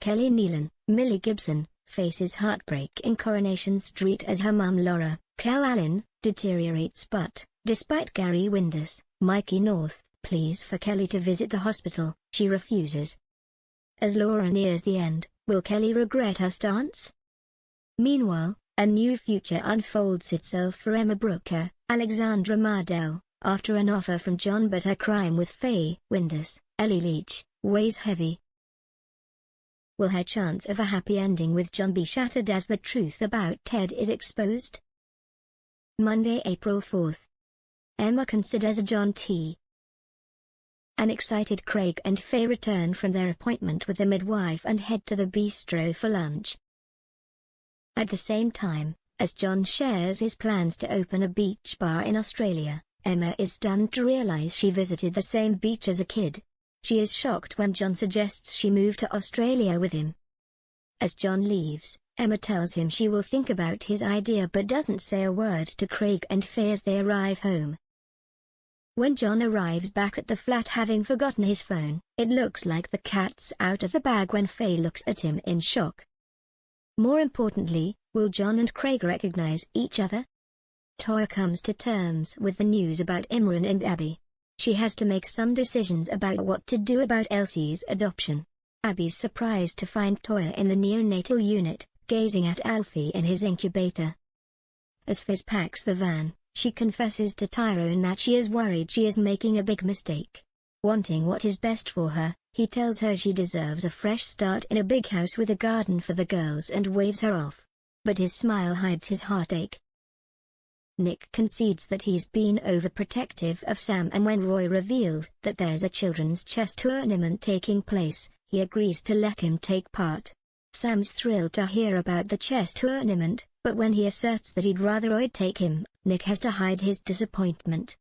Kelly Nealon, Millie Gibson, faces heartbreak in Coronation Street as her mum Laura, Kel Allen, deteriorates but, despite Gary Windus, Mikey North, pleas for Kelly to visit the hospital, she refuses. As Laura nears the end, will Kelly regret her stance? Meanwhile, a new future unfolds itself for Emma Brooker, Alexandra Mardell, after an offer from John, but her crime with Faye Windus, Ellie Leach, weighs heavy. Will her chance of a happy ending with John be shattered as the truth about Ted is exposed? Monday, April 4th. Emma considers a John T. An excited Craig and Faye return from their appointment with the midwife and head to the bistro for lunch. At the same time, as John shares his plans to open a beach bar in Australia, Emma is stunned to realize she visited the same beach as a kid. She is shocked when John suggests she move to Australia with him. As John leaves, Emma tells him she will think about his idea but doesn't say a word to Craig and Faye as they arrive home. When John arrives back at the flat having forgotten his phone, it looks like the cat's out of the bag when Faye looks at him in shock. More importantly, will John and Craig recognize each other? Toya comes to terms with the news about Imran and Abby. She has to make some decisions about what to do about Elsie's adoption. Abby's surprised to find Toya in the neonatal unit, gazing at Alfie in his incubator. As Fizz packs the van, she confesses to Tyrone that she is worried she is making a big mistake. Wanting what is best for her, he tells her she deserves a fresh start in a big house with a garden for the girls and waves her off. But his smile hides his heartache. Nick concedes that he's been overprotective of Sam, and when Roy reveals that there's a children's chess tournament taking place, he agrees to let him take part. Sam's thrilled to hear about the chess tournament, but when he asserts that he'd rather Roy take him, Nick has to hide his disappointment.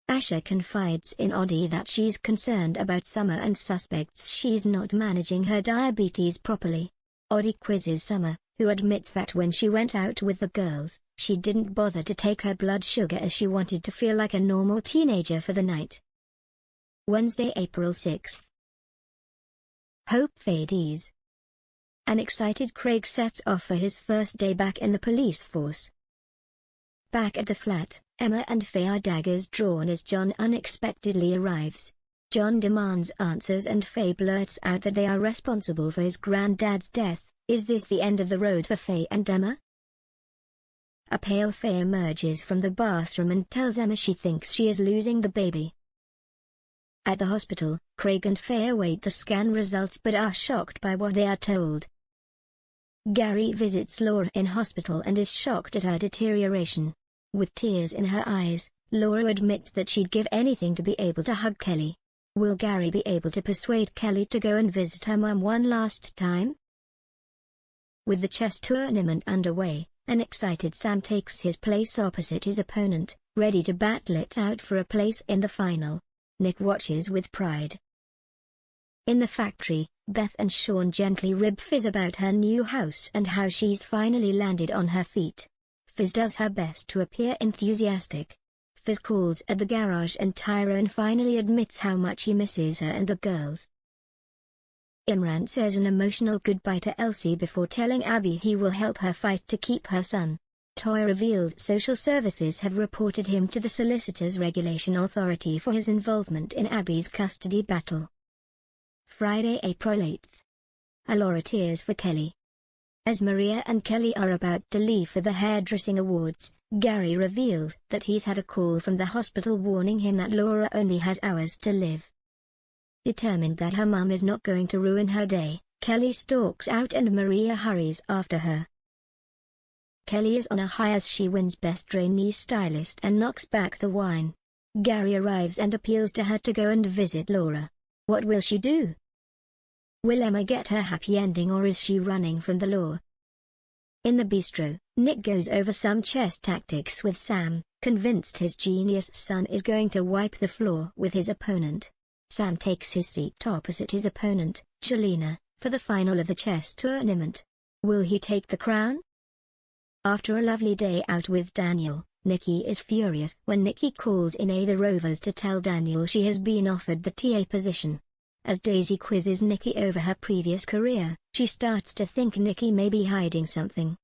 Asha confides in Oddie that she's concerned about Summer and suspects she's not managing her diabetes properly. Oddie quizzes Summer, who admits that when she went out with the girls, she didn't bother to take her blood sugar as she wanted to feel like a normal teenager for the night. Wednesday, April 6th. Hope fades. An excited Craig sets off for his first day back in the police force. Back at the flat, Emma and Faye are daggers drawn as John unexpectedly arrives. John demands answers and Faye blurts out that they are responsible for his granddad's death. Is this the end of the road for Faye and Emma? A pale Faye emerges from the bathroom and tells Emma she thinks she is losing the baby. At the hospital, Craig and Faye await the scan results but are shocked by what they are told. Gary visits Laura in hospital and is shocked at her deterioration. With tears in her eyes, Laura admits that she'd give anything to be able to hug Kelly. Will Gary be able to persuade Kelly to go and visit her mum one last time? With the chess tournament underway, an excited Sam takes his place opposite his opponent, ready to battle it out for a place in the final. Nick watches with pride. In the factory, Beth and Sean gently rib Fizz about her new house and how she's finally landed on her feet. Fizz does her best to appear enthusiastic. Fizz calls at the garage and Tyrone finally admits how much he misses her and the girls. Imran says an emotional goodbye to Elsie before telling Abby he will help her fight to keep her son. Toya reveals social services have reported him to the Solicitors Regulation Authority for his involvement in Abby's custody battle. Friday, April 8th. Laura tears for Kelly. As Maria and Kelly are about to leave for the hairdressing awards, Gary reveals that he's had a call from the hospital warning him that Laura only has hours to live. Determined that her mum is not going to ruin her day, Kelly stalks out and Maria hurries after her. Kelly is on a high as she wins Best Trainee Stylist and knocks back the wine. Gary arrives and appeals to her to go and visit Laura. What will she do? Will Emma get her happy ending or is she running from the law? In the bistro, Nick goes over some chess tactics with Sam, convinced his genius son is going to wipe the floor with his opponent. Sam takes his seat opposite his opponent, Jelena, for the final of the chess tournament. Will he take the crown? After a lovely day out with Daniel, Nikki is furious when Nikki calls in the Rovers to tell Daniel she has been offered the TA position. As Daisy quizzes Nikki over her previous career, she starts to think Nikki may be hiding something.